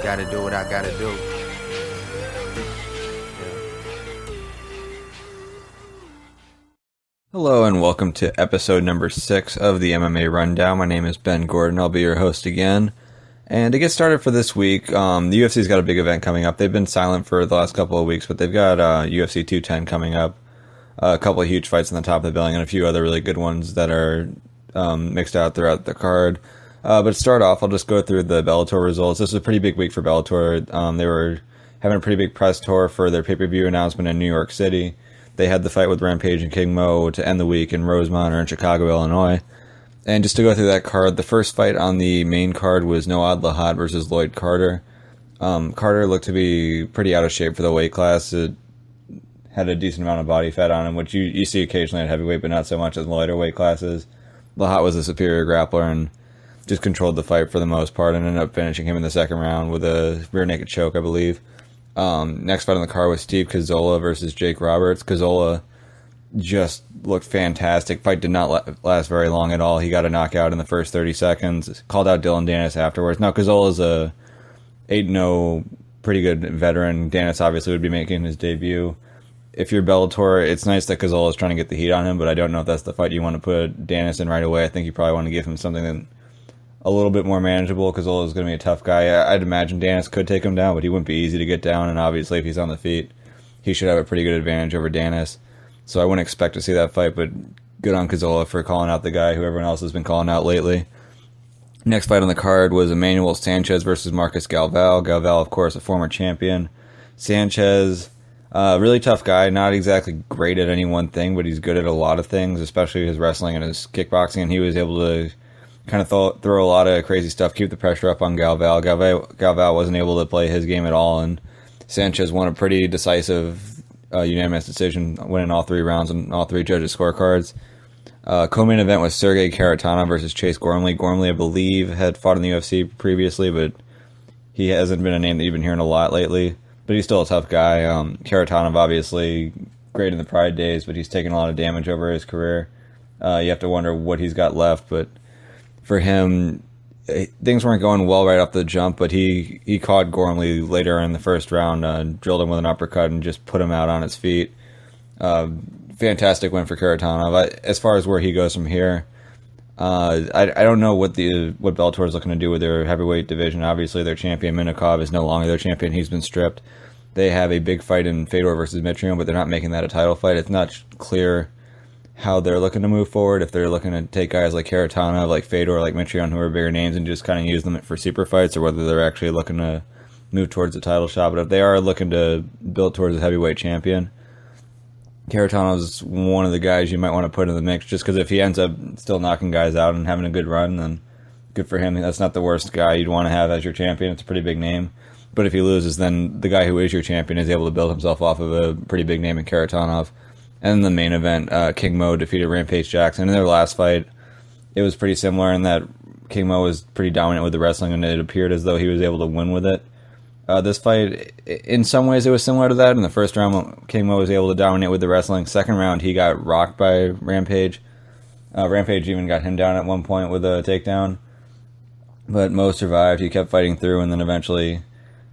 gotta do what I gotta do. Hello and welcome to episode number 6 of the MMA Rundown. My name is Ben Gordon. I'll be your host again. And to get started for this week, the UFC's got a big event coming up. They've been silent for the last couple of weeks, but they've got UFC 210 coming up. A couple of huge fights on the top of the billing and a few other really good ones that are mixed out throughout the card. But to start off, I'll just go through the Bellator results. This was a pretty big week for Bellator. They were having a pretty big press tour for their pay-per-view announcement in New York City. They had the fight with Rampage and King Mo to end the week in Rosemont or in Chicago, Illinois. And just to go through that card, the first fight on the main card was Lawal versus Lloyd Carter. Carter looked to be pretty out of shape for the weight class. It had a decent amount of body fat on him, which you see occasionally at heavyweight, but not so much as the lighter weight classes. Lawal was a superior grappler and just controlled the fight for the most part and ended up finishing him in the second round with a rear naked choke, I believe. Next fight on the card was Steve Cazzola versus Jake Roberts. Cazzola just looked fantastic. Fight did not last very long at all. He got a knockout in the first 30 seconds. Called out Dylan Dennis afterwards. Now, Cazzola's a 8-0 pretty good veteran. Dennis obviously would be making his debut. If you're Bellator, it's nice that Cazzola is trying to get the heat on him, but I don't know if that's the fight you want to put Dennis in right away. I think you probably want to give him something that a little bit more manageable. Cazzola is going to be a tough guy. I'd imagine Dennis could take him down, but he wouldn't be easy to get down, and obviously if he's on the feet, he should have a pretty good advantage over Dennis. So I wouldn't expect to see that fight, but good on Cazzola for calling out the guy who everyone else has been calling out lately. Next fight on the card was Emmanuel Sanchez versus Marcus Galvão. Galvão, of course, a former champion. Sanchez, really tough guy, not exactly great at any one thing, but he's good at a lot of things, especially his wrestling and his kickboxing, and he was able to kind of throw a lot of crazy stuff, keep the pressure up on Galvão. Galvão wasn't able to play his game at all, and Sanchez won a pretty decisive unanimous decision, winning all 3 rounds and all 3 judges' scorecards. Co-main event was Sergey Kharitonov versus Chase Gormley. Gormley, I believe, had fought in the UFC previously, but he hasn't been a name that you've been hearing a lot lately. But he's still a tough guy. Kharitonov, obviously, great in the Pride days, but he's taken a lot of damage over his career. You have to wonder what he's got left, but for him, things weren't going well right off the jump, but he caught Gormley later in the first round, drilled him with an uppercut, and just put him out on his feet. Fantastic win for Kharitonov. As far as where he goes from here, I don't know what Bellator is looking to do with their heavyweight division. Obviously, their champion Minakov is no longer their champion. He's been stripped. They have a big fight in Fedor versus Mitrione, but they're not making that a title fight. It's not clear how they're looking to move forward, if they're looking to take guys like Kharitonov, like Fedor, like Mitrione, who are bigger names, and just kind of use them for super fights, or whether they're actually looking to move towards the title shot. But if they are looking to build towards a heavyweight champion, Kharitonov is one of the guys you might want to put in the mix, just because if he ends up still knocking guys out and having a good run, then good for him. That's not the worst guy you'd want to have as your champion. It's a pretty big name. But if he loses, then the guy who is your champion is able to build himself off of a pretty big name in Kharitonov. And in the main event, King Mo defeated Rampage Jackson. In their last fight, it was pretty similar in that King Mo was pretty dominant with the wrestling, and it appeared as though he was able to win with it. This fight, in some ways, it was similar to that. In the first round, King Mo was able to dominate with the wrestling. Second round, he got rocked by Rampage. Rampage even got him down at one point with a takedown. But Mo survived. He kept fighting through, and then eventually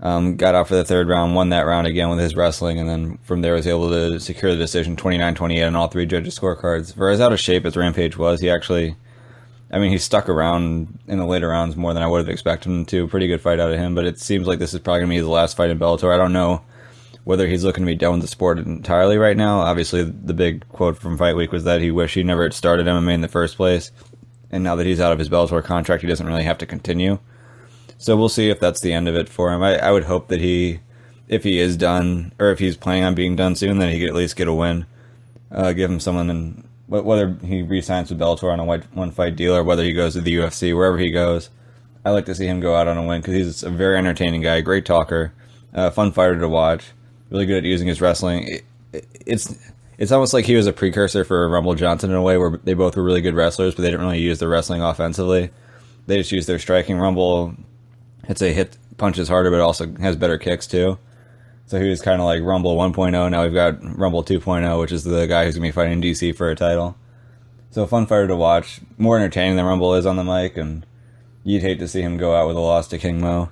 got out for the third round, won that round again with his wrestling, and then from there was able to secure the decision 29-28 on all 3 judges' scorecards. For as out of shape as Rampage was, he stuck around in the later rounds more than I would have expected him to. Pretty good fight out of him, but it seems like this is probably going to be his last fight in Bellator. I don't know whether he's looking to be done with the sport entirely right now. Obviously, the big quote from Fight Week was that he wished he never had started MMA in the first place, and now that he's out of his Bellator contract, he doesn't really have to continue. So we'll see if that's the end of it for him. I would hope that if he is done, or if he's planning on being done soon, then he could at least get a win. Give him someone, and whether he re-signs with Bellator on a one-fight deal or whether he goes to the UFC, wherever he goes, I like to see him go out on a win because he's a very entertaining guy, great talker, fun fighter to watch, really good at using his wrestling. It's almost like he was a precursor for Rumble Johnson in a way, where they both were really good wrestlers, but they didn't really use their wrestling offensively. They just used their striking. Rumble, hit punches harder, but also has better kicks too. So he was kind of like Rumble 1.0. Now we've got Rumble 2.0, which is the guy who's going to be fighting DC for a title. So a fun fighter to watch. More entertaining than Rumble is on the mic, and you'd hate to see him go out with a loss to King Mo.